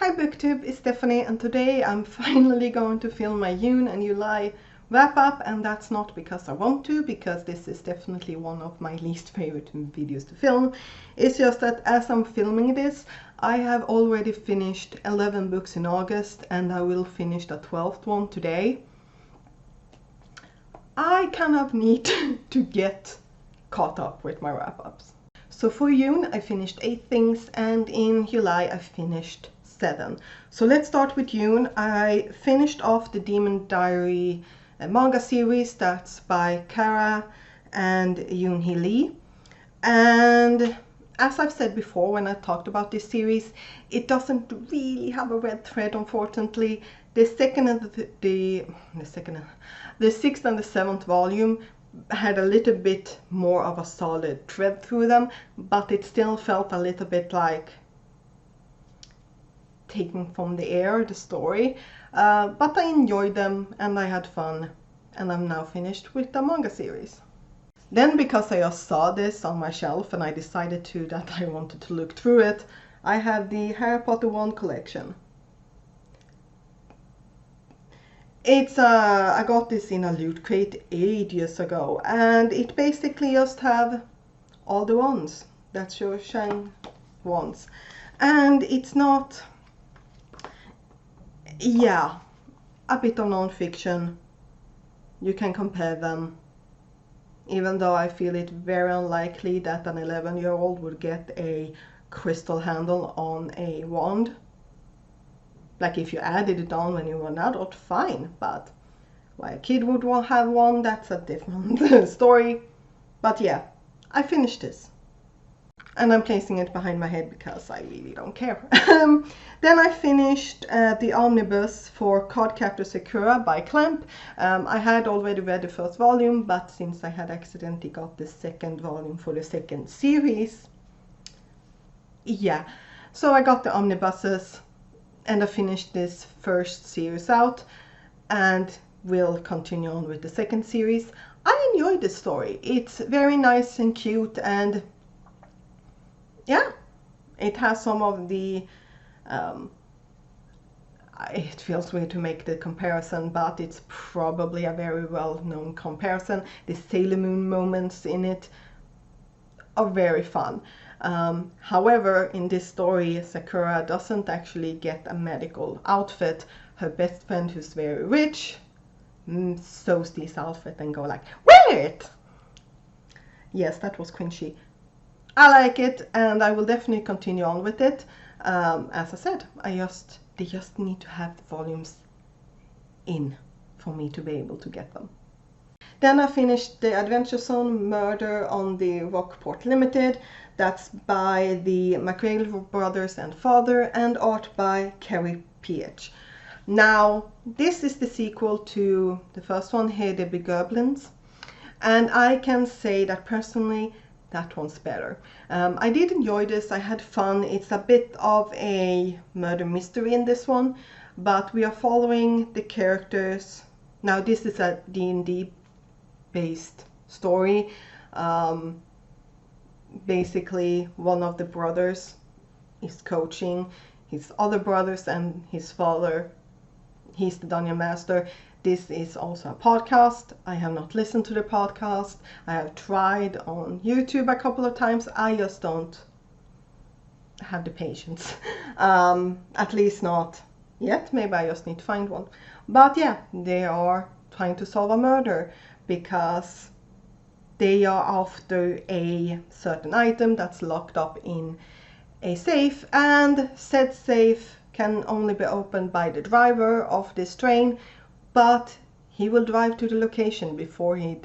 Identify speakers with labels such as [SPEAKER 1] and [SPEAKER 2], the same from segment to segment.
[SPEAKER 1] Hi Booktube, it's Stephanie, and today I'm finally going to film my June and July wrap up, and that's not because I want to, because this is definitely one of my least favorite videos to film. It's just that as I'm filming this, I have already finished 11 books in August and I will finish the 12th one today. I kind of need to get caught up with my wrap-ups. So for June I finished 8 things, and in July I finished 7. So let's start with June. I finished off the Demon Diary manga series. That's by Kara and Yoon-hee Lee. And as I've said before when I talked about this series, it doesn't really have a red thread, unfortunately. The sixth and the seventh volume had a little bit more of a solid thread through them, but it still felt a little bit like taken from the air, the story. But I enjoyed them and I had fun, and I'm now finished with the manga series. Then, because I just saw this on my shelf and I decided that I wanted to look through it, I have the Harry Potter 1 collection. I got this in a loot crate ages ago, and it basically just have all the ones. That's your Shang ones. And it's not, yeah, a bit of non-fiction. You can compare them, even though I feel it very unlikely that an 11-year-old would get a crystal handle on a wand. Like, if you added it on when you were an adult, fine, but why a kid would have one, that's a different story. But yeah, I finished this. And I'm placing it behind my head because I really don't care. Then I finished the omnibus for Cardcaptor Sakura by Clamp. I had already read the first volume, but since I had accidentally got the second volume for the second series, yeah. So I got the omnibuses and I finished this first series out and will continue on with the second series. I enjoyed the story. It's very nice and cute, and yeah, it has some of the it feels weird to make the comparison, but it's probably a very well-known comparison. The Sailor Moon moments in it are very fun. However, in this story, Sakura doesn't actually get a medical outfit. Her best friend, who's very rich, sews this outfit and go like, wear it! Yes, that was cringy. I like it, and I will definitely continue on with it. As I said, they just need to have the volumes in for me to be able to get them. Then I finished the Adventure Zone Murder on the Rockport Limited. That's by the McGrail brothers and father, and art by Kerry PH. Now, this is the sequel to the first one, Here They Be Goblins, and I can say that personally, that one's better. I did enjoy this, I had fun. It's a bit of a murder mystery in this one, but we are following the characters. Now, this is a D&D based story. Basically, one of the brothers is coaching his other brothers and his father. He's the dungeon master. This is also a podcast. I have not listened to the podcast. I have tried on YouTube a couple of times. I just don't have the patience. At least not yet. Maybe I just need to find one. But yeah, they are trying to solve a murder because they are after a certain item that's locked up in a safe, and said safe can only be opened by the driver of this train, but he will drive to the location before he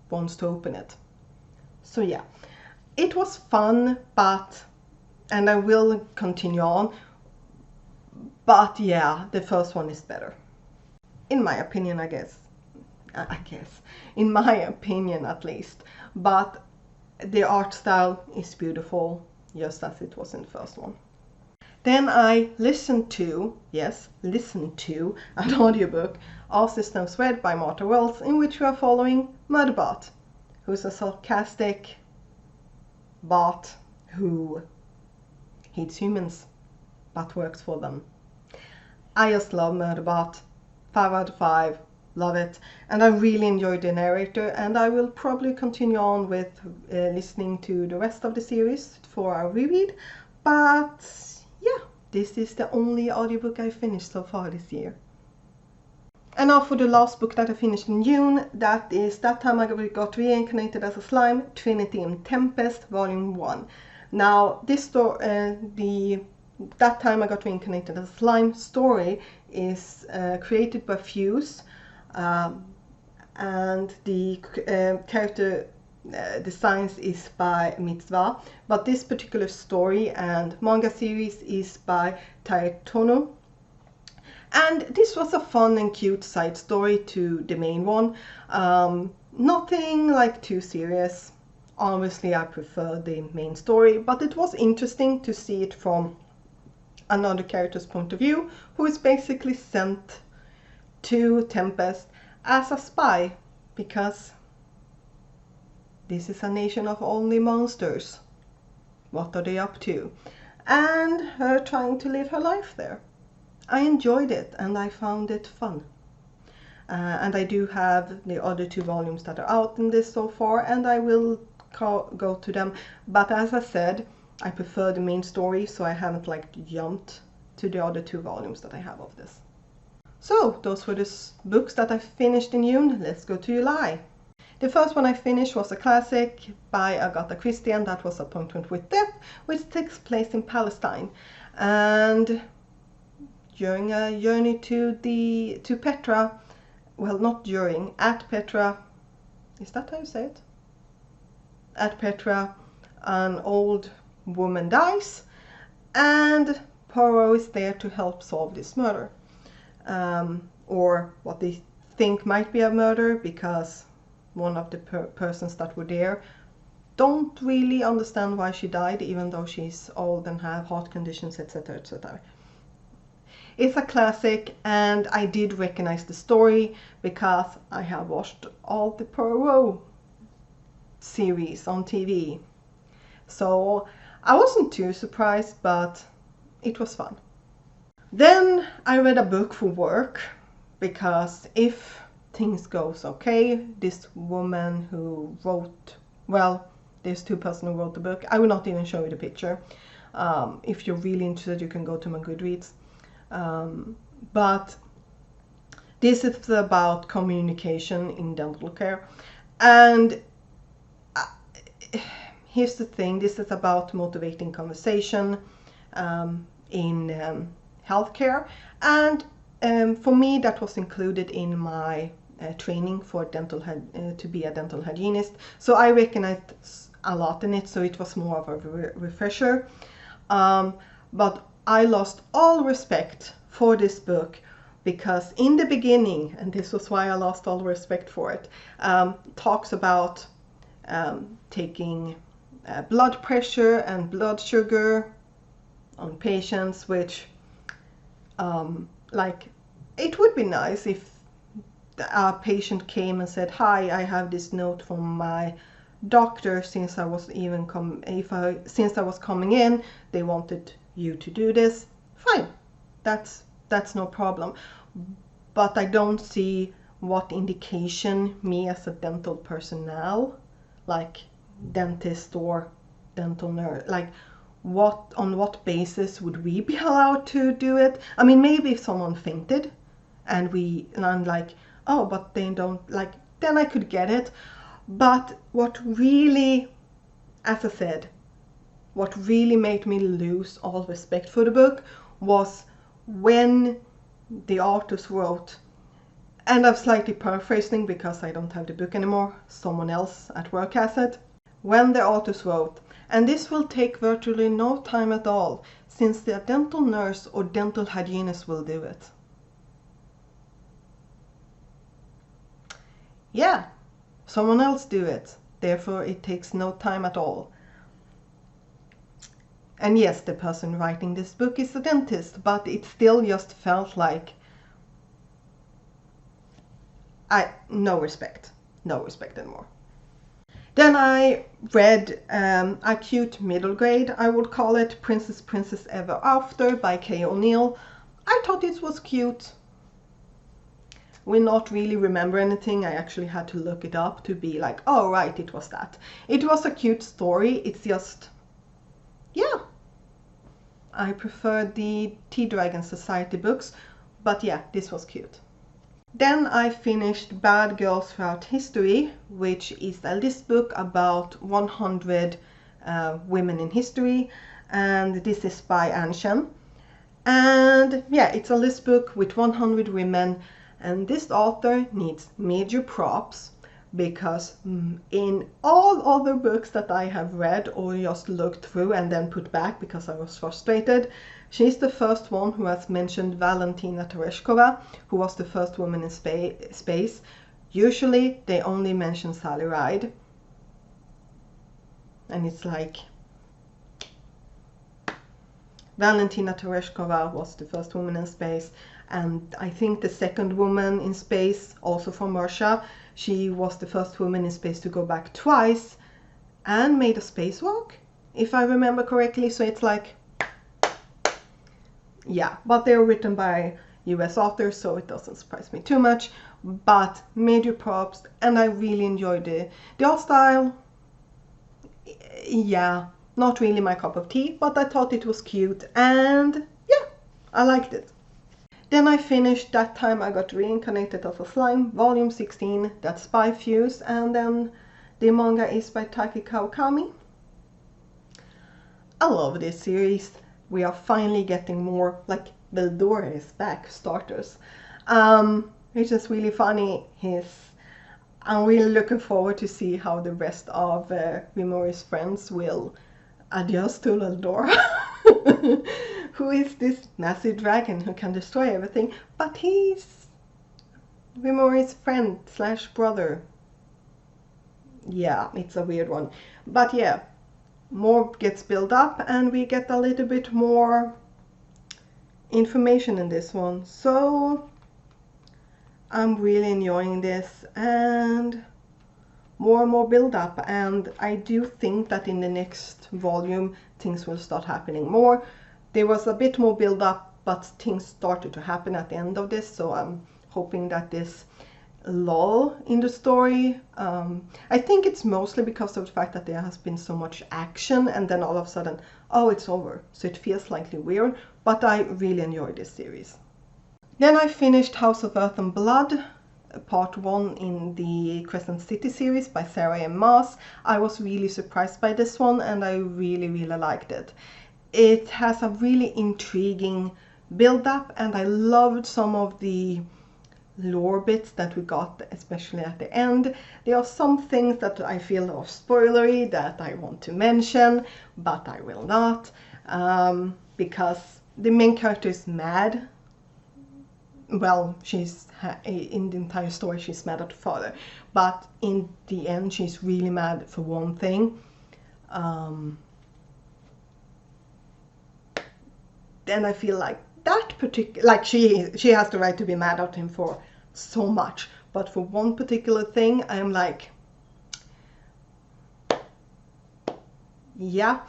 [SPEAKER 1] wants to open it. So yeah, it was fun, and I will continue on, but yeah, the first one is better. In my opinion, I guess. In my opinion at least. But the art style is beautiful, just as it was in the first one. Then I listened to an audiobook, All Systems Red by Martha Wells, in which we are following Murderbot, who's a sarcastic bot who hates humans but works for them. I just love Murderbot. 5 out of 5. Love it. And I really enjoyed the narrator, and I will probably continue on with listening to the rest of the series for our reread. But yeah, this is the only audiobook I finished so far this year. And now for the last book that I finished in June, that is That Time I Got Reincarnated as a Slime, Trinity in Tempest, Volume 1. Now, this story, That Time I Got Reincarnated as a Slime story is created by Fuse, and the character designs is by Mitzvah, but this particular story and manga series is by Taetono. And this was a fun and cute side story to the main one. Nothing like too serious. Obviously I prefer the main story, but it was interesting to see it from another character's point of view, who is basically sent to Tempest as a spy, because this is a nation of only monsters. What are they up to? And her trying to live her life there. I enjoyed it and I found it fun. And I do have the other 2 volumes that are out in this so far, and I will go to them. But as I said, I prefer the main story, so I haven't jumped to the other 2 volumes that I have of this. So those were the books that I finished in June. Let's go to July. The first one I finished was a classic by Agatha Christie, and that was Appointment with Death, which takes place in Palestine. And during a journey to Petra, well, not during, at Petra, is that how you say it? At Petra, an old woman dies, and Poirot is there to help solve this murder. Or what they think might be a murder, because one of the persons that were there don't really understand why she died, even though she's old and have heart conditions, etc., etc. It's a classic, and I did recognize the story because I have watched all the Poirot series on TV. So I wasn't too surprised, but it was fun. Then I read a book for work, because if things goes okay, this woman who wrote, well, there's 2 persons who wrote the book. I will not even show you the picture. If you're really interested, you can go to my Goodreads. But this is about communication in dental care. And here's the thing, this is about motivating conversation in healthcare. And for me, that was included in my training for to be a dental hygienist. So I recognized a lot in it, so it was more of a refresher. But I lost all respect for this book, because in the beginning, and this was why I lost all respect for it, talks about taking blood pressure and blood sugar on patients, which it would be nice if a patient came and said, "Hi, I have this note from my doctor, since I was coming in, they wanted you to do this." Fine, that's no problem. But I don't see what indication me as a dental personnel, like dentist or dental nurse, on what basis would we be allowed to do it? I mean, maybe if someone fainted and I'm like, oh, but they don't, then I could get it. But what really, as I said, what really made me lose all respect for the book was when the authors wrote, and I'm slightly paraphrasing because I don't have the book anymore, someone else at work has it, when the authors wrote, "And this will take virtually no time at all, since the dental nurse or dental hygienist will do it." Yeah, someone else do it, therefore it takes no time at all. And yes, the person writing this book is a dentist, but it still just felt like no respect anymore. Then I read a cute middle grade, I would call it, Princess Ever After by Kay O'Neill. I thought it was cute. Will not really remember anything. I actually had to look it up to be like, oh right, it was that. It was a cute story. It's just, yeah. I prefer the Tea Dragon Society books, but yeah, this was cute. Then I finished Bad Girls Throughout History, which is a list book about 100 women in history, and this is by Anne Chen. And yeah, it's a list book with 100 women, and this author needs major props because in all other books that I have read or just looked through and then put back because I was frustrated, she's the first one who has mentioned Valentina Tereshkova, who was the first woman in space. Usually they only mention Sally Ride, and it's like, Valentina Tereshkova was the first woman in space, and I think the second woman in space, also from Russia, she was the first woman in space to go back twice and made a spacewalk, if I remember correctly. So it's like, yeah, but they were written by US authors, so it doesn't surprise me too much. But major props, and I really enjoyed it. The art style, yeah, not really my cup of tea, but I thought it was cute, and yeah, I liked it. Then I finished That Time I Got Reincarnated as a Slime, volume 16, that's Spy Fuse, and then the manga is by Taki Kawakami. I love this series. We are finally getting more, like, Veldora is back, starters. Which is really funny. I'm really looking forward to see how the rest of Rimori's friends will adjust to Veldora. Who is this massive dragon who can destroy everything, but he's Rimori's friend slash brother. Yeah, it's a weird one. But yeah, more gets built up and we get a little bit more information in this one. So I'm really enjoying this, and more build up, and I do think that in the next volume things will start happening more. There was a bit more build up, but things started to happen at the end of this, so I'm hoping that this lull in the story, I think it's mostly because of the fact that there has been so much action and then all of a sudden, oh, it's over, so it feels slightly weird, but I really enjoyed this series. Then I finished House of Earth and Blood, part 1 in the Crescent City series by Sarah M. Maas. I was really surprised by this one, and I really liked it. It has a really intriguing build-up, and I loved some of the lore bits that we got, especially at the end. There are some things that I feel are spoilery that I want to mention, but I will not, because the main character is mad. Well, she's in the entire story she's mad at her father, but in the end she's really mad for one thing. Then I feel like that particular, like she has the right to be mad at him for so much, but for one particular thing I'm like, yeah.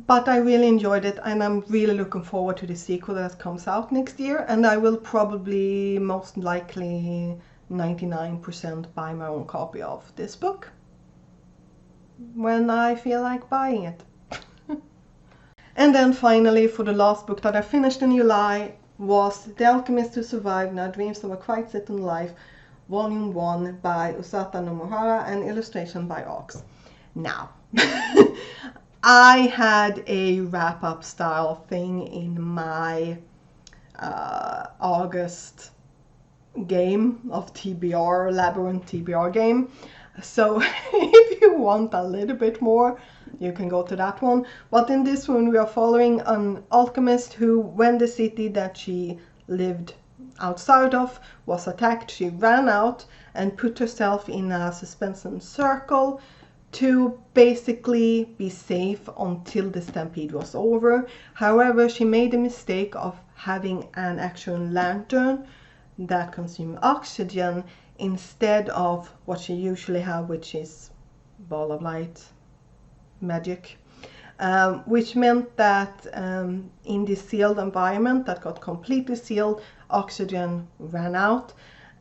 [SPEAKER 1] But I really enjoyed it, and I'm really looking forward to the sequel that comes out next year, and I will probably most likely 99% buy my own copy of this book when I feel like buying it. And then finally, for the last book that I finished in July, was The Alchemist Who Survived Now Dreams of a Quite Certain Life, Volume 1 by Usata Nomohara and illustration by Ox. Now, I had a wrap-up style thing in my August game of TBR, Labyrinth TBR game. So if you want a little bit more, you can go to that one. But in this one we are following an alchemist who, when the city that she lived outside of was attacked, she ran out and put herself in a suspension circle to basically be safe until the stampede was over. However, she made the mistake of having an actual lantern that consumed oxygen instead of what she usually have, which is ball of light magic. which meant that in this sealed environment that got completely sealed, oxygen ran out.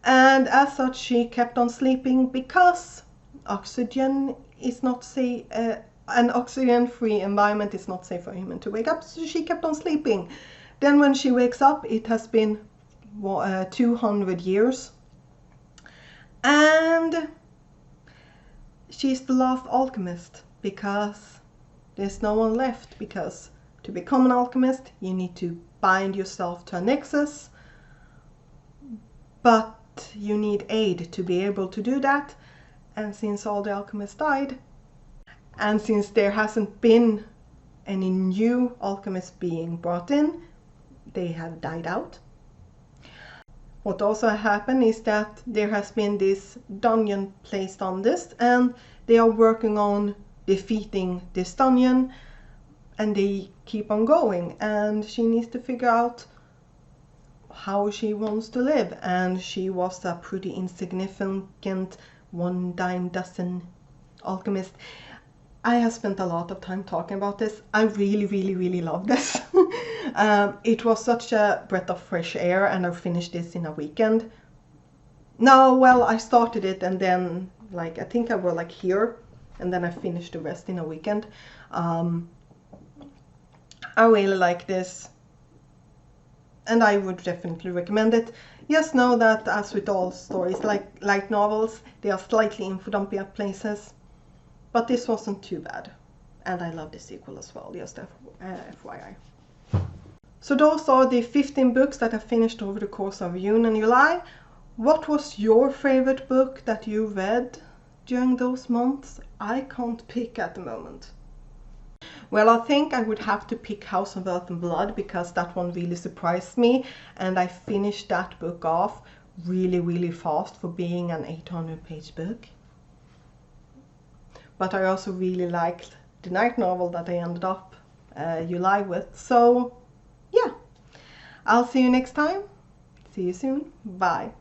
[SPEAKER 1] And as such, she kept on sleeping because oxygen is not safe. An oxygen-free environment is not safe for a human to wake up, so she kept on sleeping. Then when she wakes up, it has been 200 years. And she's the last alchemist because there's no one left, because to become an alchemist you need to bind yourself to a nexus, but you need aid to be able to do that. And since all the alchemists died, and since there hasn't been any new alchemists being brought in, they have died out. What also happened is that there has been this dungeon placed on this, and they are working on defeating this dungeon, and they keep on going, and she needs to figure out how she wants to live. And she was a pretty insignificant one dime dozen alchemist. I have spent a lot of time talking about this. I really love this. It was such a breath of fresh air, and I finished this in a weekend. No, well, I started it and then I think I was here, and then I finished the rest in a weekend. I really like this, and I would definitely recommend it. Just know that, as with all stories like light novels, they are slightly in dumpy places, but this wasn't too bad, and I love the sequel as well, just FYI. So those are the 15 books that I finished over the course of June and July. What was your favorite book that you read during those months? I can't pick at the moment. Well, I think I would have to pick House of Earth and Blood, because that one really surprised me, and I finished that book off really fast for being an 800-page book. But I also really liked the night novel that I ended up July with. So yeah, I'll see you next time. See you soon. Bye.